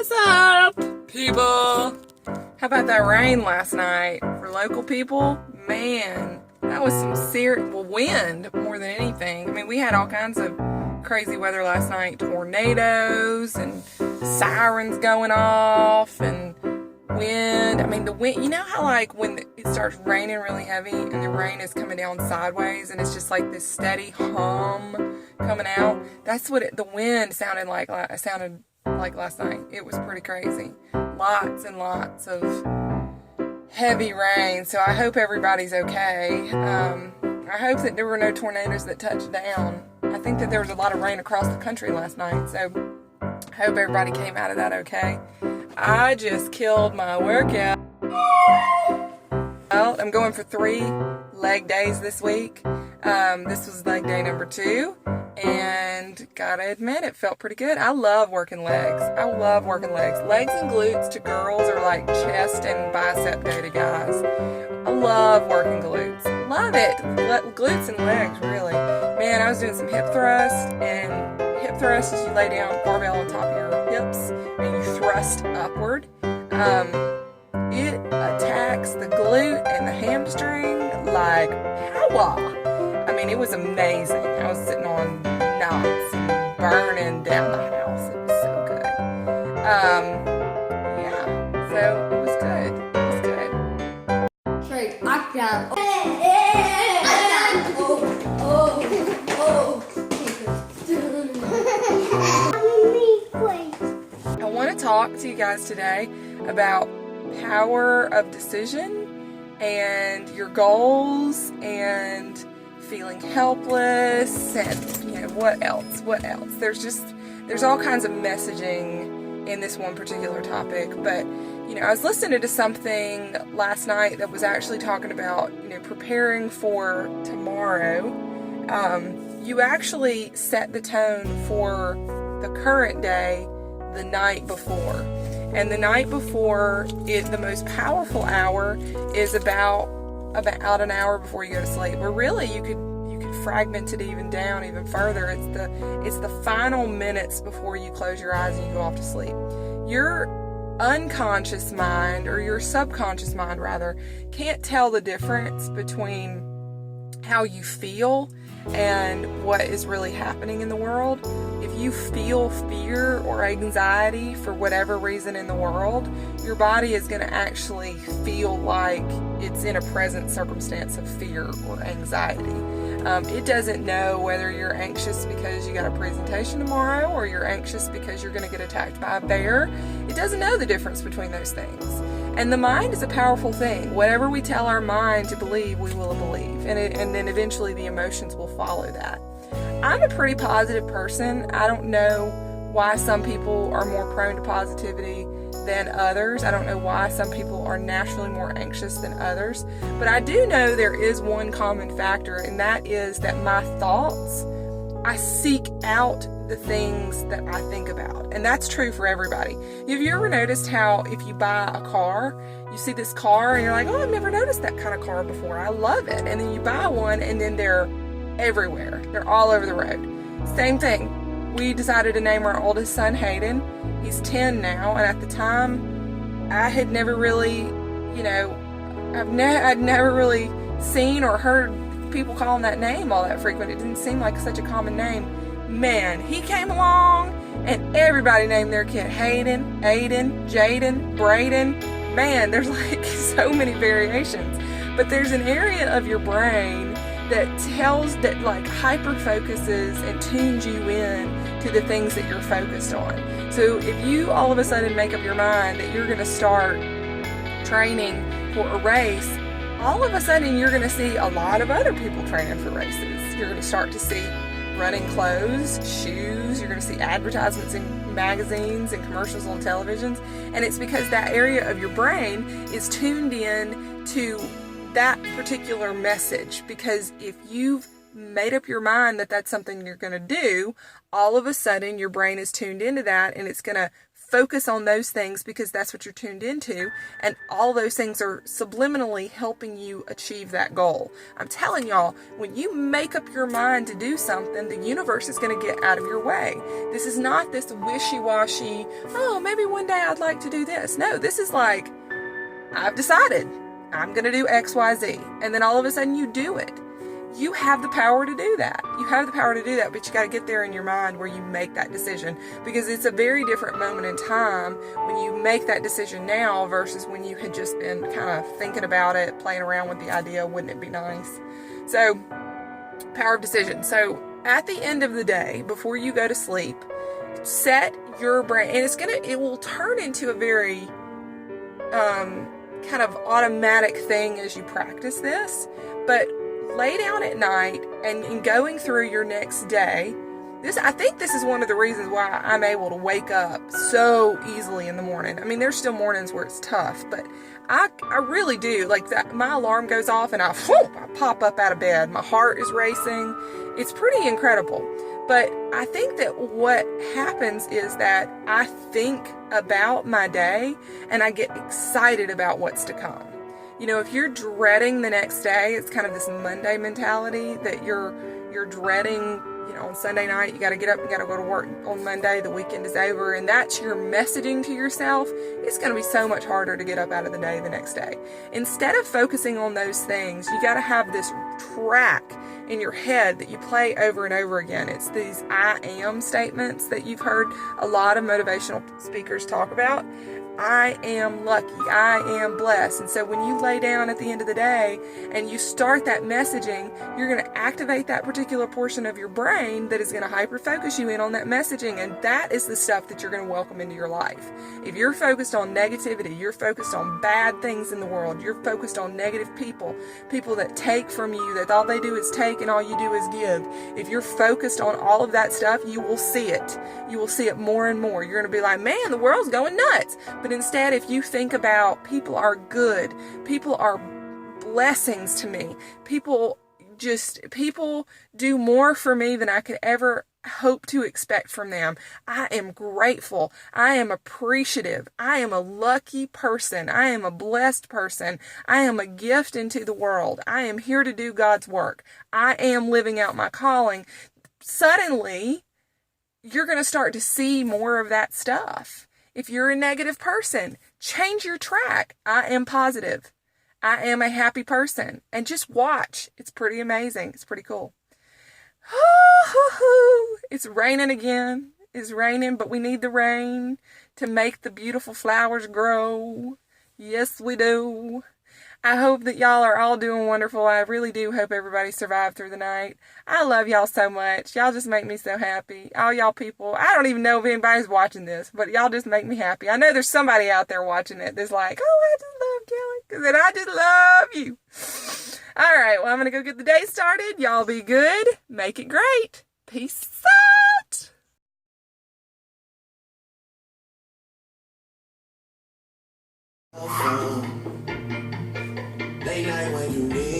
What's up, people? How about that rain last night? For local people, man, that was some serious wind more than anything. I mean, we had all kinds of crazy weather last night. Tornadoes and sirens going off and wind. I mean, the wind, you know how like when it starts raining really heavy and the rain is coming down sideways and it's just like this steady hum coming out? That's what the wind sounded like last night. It was pretty crazy. Lots and lots of heavy rain. So I hope everybody's okay. I hope that there were no tornadoes that touched down. I think that there was a lot of rain across the country last night. So I hope everybody came out of that okay. I just killed my workout. Well, I'm going for 3 leg days this week. This was leg day number 2. And gotta admit, it felt pretty good. I love working legs. I love working legs. Legs and glutes to girls are like chest and bicep day to guys. I love working glutes. Love it. Glutes and legs, really. Man, I was doing some hip thrust, and hip thrust is you lay down barbell on top of your hips and you thrust upward. It attacks the glute and the hamstring like power. I mean, it was amazing. I was sitting on knots and burning down the house. It was so good. Yeah, so it was good. It was good. Straight lockdown. I want to talk to you guys today about power of decision and your goals and feeling helpless and what else there's all kinds of messaging in this one particular topic. But I was listening to something last night that was actually talking about preparing for tomorrow. You actually set the tone for the current day the night before, and the night before the most powerful hour is about an hour before you go to sleep. Or really, you could fragment it even further. It's the final minutes before you close your eyes and you go off to sleep. Your unconscious mind, or your subconscious mind rather, can't tell the difference between how you feel and what is really happening in the world. If you feel fear or anxiety for whatever reason in the world, your body is going to actually feel like it's in a present circumstance of fear or anxiety. It doesn't know whether you're anxious because you got a presentation tomorrow or you're anxious because you're going to get attacked by a bear. It doesn't know the difference between those things. And the mind is a powerful thing. Whatever we tell our mind to believe, we will believe. And then eventually the emotions will follow that. I'm a pretty positive person. I don't know why some people are more prone to positivity than others. I don't know why some people are naturally more anxious than others. But I do know there is one common factor, and that is that my thoughts, I seek out the things that I think about. And that's true for everybody. Have you ever noticed how if you buy a car, you see this car and you're like, oh, I've never noticed that kind of car before. I love it. And then you buy one and then they're everywhere. They're all over the road. Same thing. We decided to name our oldest son Hayden. He's 10 now. And at the time, I had never really, I'd never really seen or heard people calling that name all that frequent. It didn't seem like such a common name. Man, he came along and everybody named their kid Hayden, Aiden, Jaden, Braden. Man, there's like so many variations. But there's an area of your brain that like hyper focuses and tunes you in to the things that you're focused on. So if you all of a sudden make up your mind that you're going to start training for a race, all of a sudden you're going to see a lot of other people training for races. You're going to start to see running clothes, shoes. You're going to see advertisements in magazines and commercials on televisions. And it's because that area of your brain is tuned in to that particular message. Because if you've made up your mind that that's something you're going to do, all of a sudden your brain is tuned into that and it's going to focus on those things because that's what you're tuned into, and all those things are subliminally helping you achieve that goal. I'm telling y'all, when you make up your mind to do something, the universe is going to get out of your way. This is not this wishy-washy, oh, maybe one day I'd like to do this. No, this is like, I've decided I'm going to do X, Y, Z. And then all of a sudden you do it. You have the power to do that. You have the power to do that, but you got to get there in your mind where you make that decision, because it's a very different moment in time when you make that decision now versus when you had just been kind of thinking about it, playing around with the idea, wouldn't it be nice? So, power of decision. So, at the end of the day, before you go to sleep, set your brain, and it will turn into a very kind of automatic thing as you practice this, but lay down at night and going through your next day. I think this is one of the reasons why I'm able to wake up so easily in the morning. I mean, there's still mornings where it's tough, but I really do. Like that, my alarm goes off and I pop up out of bed. My heart is racing. It's pretty incredible. But I think that what happens is that I think about my day and I get excited about what's to come. You know, if you're dreading the next day, it's kind of this Monday mentality that you're dreading. You know, on Sunday night, you got to get up, you got to go to work on Monday, the weekend is over, and that's your messaging to yourself. It's going to be so much harder to get up out of the day the next day. Instead of focusing on those things, you got to have this track in your head that you play over and over again. It's these I am statements that you've heard a lot of motivational speakers talk about. I am lucky. I am blessed. And so when you lay down at the end of the day and you start that messaging, you're going to activate that particular portion of your brain that is going to hyper-focus you in on that messaging. And that is the stuff that you're going to welcome into your life. If you're focused on negativity, you're focused on bad things in the world, you're focused on negative people that take from you, that all they do is take and all you do is give. If you're focused on all of that stuff, you will see it. You will see it more and more. You're going to be like, man, the world's going nuts. But instead, if you think about people are good, people are blessings to me, people do more for me than I could ever hope to expect from them. I am grateful. I am appreciative. I am a lucky person. I am a blessed person. I am a gift into the world. I am here to do God's work. I am living out my calling. Suddenly, you're going to start to see more of that stuff. If you're a negative person, change your track. I am positive. I am a happy person. And just watch. It's pretty amazing. It's pretty cool. It's raining again. It's raining, but we need the rain to make the beautiful flowers grow. Yes, we do. I hope that y'all are all doing wonderful. I really do hope everybody survived through the night. I love y'all so much. Y'all just make me so happy. All y'all people. I don't even know if anybody's watching this, but y'all just make me happy. I know there's somebody out there watching it that's like, oh, I just love Kelly. Because then I just love you. All right, well, I'm going to go get the day started. Y'all be good. Make it great. Peace out. Late night when you need